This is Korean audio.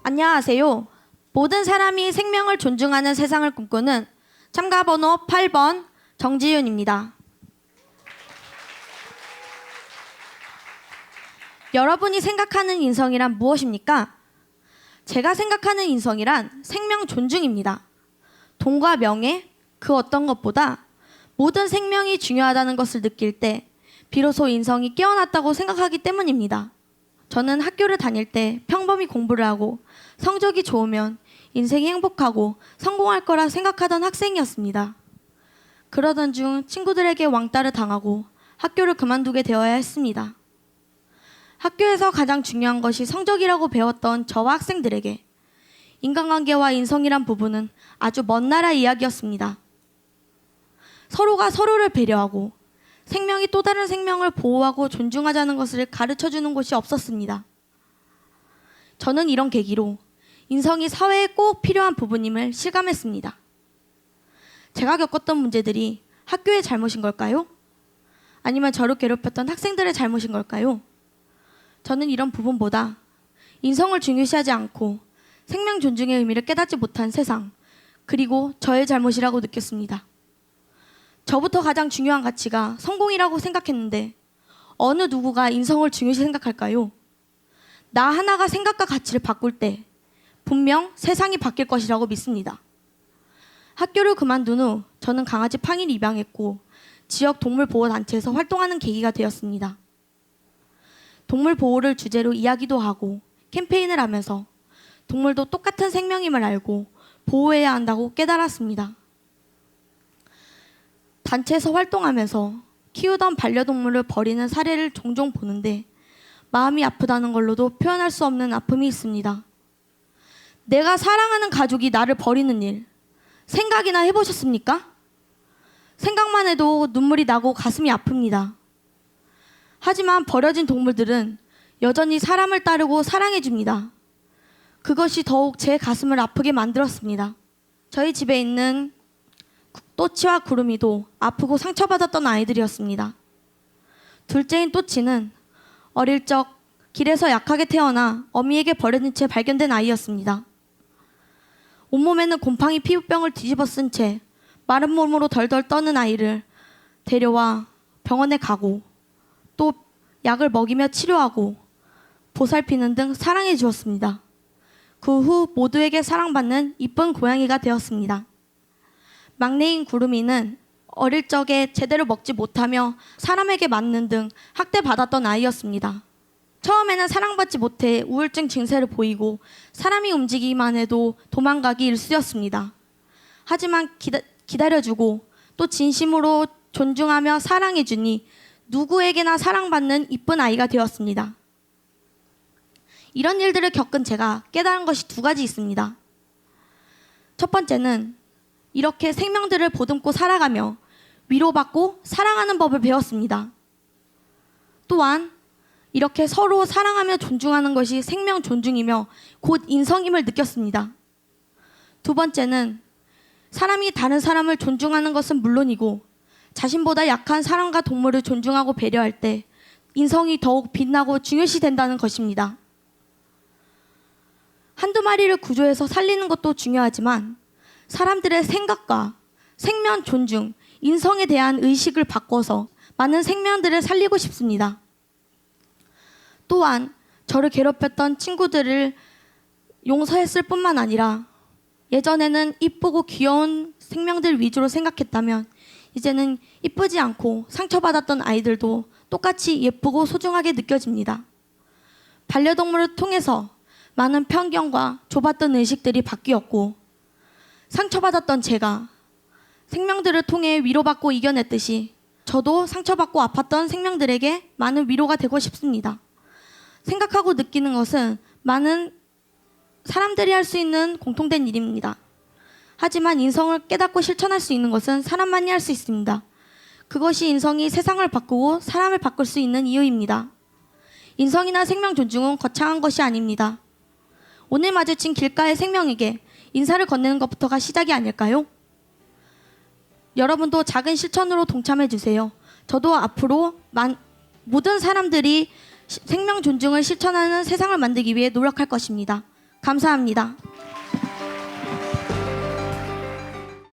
안녕하세요. 모든 사람이 생명을 존중하는 세상을 꿈꾸는 참가번호 8번 정지윤입니다. 여러분이 생각하는 인성이란 무엇입니까? 제가 생각하는 인성이란 생명 존중입니다. 돈과 명예, 그 어떤 것보다 모든 생명이 중요하다는 것을 느낄 때 비로소 인성이 깨어났다고 생각하기 때문입니다. 저는 학교를 다닐 때 평범히 공부를 하고 성적이 좋으면 인생이 행복하고 성공할 거라 생각하던 학생이었습니다. 그러던 중 친구들에게 왕따를 당하고 학교를 그만두게 되어야 했습니다. 학교에서 가장 중요한 것이 성적이라고 배웠던 저와 학생들에게 인간관계와 인성이란 부분은 아주 먼 나라 이야기였습니다. 서로가 서로를 배려하고 생명이 또 다른 생명을 보호하고 존중하자는 것을 가르쳐주는 곳이 없었습니다. 저는 이런 계기로 인성이 사회에 꼭 필요한 부분임을 실감했습니다. 제가 겪었던 문제들이 학교의 잘못인 걸까요? 아니면 저를 괴롭혔던 학생들의 잘못인 걸까요? 저는 이런 부분보다 인성을 중요시하지 않고 생명 존중의 의미를 깨닫지 못한 세상, 그리고 저의 잘못이라고 느꼈습니다. 저부터 가장 중요한 가치가 성공이라고 생각했는데 어느 누구가 인성을 중요시 생각할까요? 나 하나가 생각과 가치를 바꿀 때 분명 세상이 바뀔 것이라고 믿습니다. 학교를 그만둔 후 저는 강아지 팡이를 입양했고 지역 동물보호단체에서 활동하는 계기가 되었습니다. 동물 보호를 주제로 이야기도 하고 캠페인을 하면서 동물도 똑같은 생명임을 알고 보호해야 한다고 깨달았습니다. 단체에서 활동하면서 키우던 반려동물을 버리는 사례를 종종 보는데 마음이 아프다는 걸로도 표현할 수 없는 아픔이 있습니다. 내가 사랑하는 가족이 나를 버리는 일, 생각이나 해보셨습니까? 생각만 해도 눈물이 나고 가슴이 아픕니다. 하지만 버려진 동물들은 여전히 사람을 따르고 사랑해줍니다. 그것이 더욱 제 가슴을 아프게 만들었습니다. 저희 집에 있는 또치와 구름이도 아프고 상처받았던 아이들이었습니다. 둘째인 또치는 어릴 적 길에서 약하게 태어나 어미에게 버려진 채 발견된 아이였습니다. 온몸에는 곰팡이 피부병을 뒤집어 쓴 채 마른 몸으로 덜덜 떠는 아이를 데려와 병원에 가고 또 약을 먹이며 치료하고 보살피는 등 사랑해 주었습니다. 그 후 모두에게 사랑받는 이쁜 고양이가 되었습니다. 막내인 구름이는 어릴 적에 제대로 먹지 못하며 사람에게 맞는 등 학대받았던 아이였습니다. 처음에는 사랑받지 못해 우울증 증세를 보이고 사람이 움직이기만 해도 도망가기 일쑤였습니다. 하지만 기다려주고 또 진심으로 존중하며 사랑해주니 누구에게나 사랑받는 이쁜 아이가 되었습니다. 이런 일들을 겪은 제가 깨달은 것이 두 가지 있습니다. 첫 번째는 이렇게 생명들을 보듬고 살아가며 위로받고 사랑하는 법을 배웠습니다. 또한 이렇게 서로 사랑하며 존중하는 것이 생명 존중이며 곧 인성임을 느꼈습니다. 두 번째는 사람이 다른 사람을 존중하는 것은 물론이고 자신보다 약한 사람과 동물을 존중하고 배려할 때 인성이 더욱 빛나고 중요시 된다는 것입니다. 한두 마리를 구조해서 살리는 것도 중요하지만 사람들의 생각과 생명 존중, 인성에 대한 의식을 바꿔서 많은 생명들을 살리고 싶습니다. 또한 저를 괴롭혔던 친구들을 용서했을 뿐만 아니라 예전에는 이쁘고 귀여운 생명들 위주로 생각했다면 이제는 이쁘지 않고 상처받았던 아이들도 똑같이 예쁘고 소중하게 느껴집니다. 반려동물을 통해서 많은 편견과 좁았던 의식들이 바뀌었고 상처받았던 제가 생명들을 통해 위로받고 이겨냈듯이 저도 상처받고 아팠던 생명들에게 많은 위로가 되고 싶습니다. 생각하고 느끼는 것은 많은 사람들이 할 수 있는 공통된 일입니다. 하지만 인성을 깨닫고 실천할 수 있는 것은 사람만이 할 수 있습니다. 그것이 인성이 세상을 바꾸고 사람을 바꿀 수 있는 이유입니다. 인성이나 생명 존중은 거창한 것이 아닙니다. 오늘 마주친 길가의 생명에게 인사를 건네는 것부터가 시작이 아닐까요? 여러분도 작은 실천으로 동참해 주세요. 저도 앞으로 모든 사람들이 생명 존중을 실천하는 세상을 만들기 위해 노력할 것입니다. 감사합니다.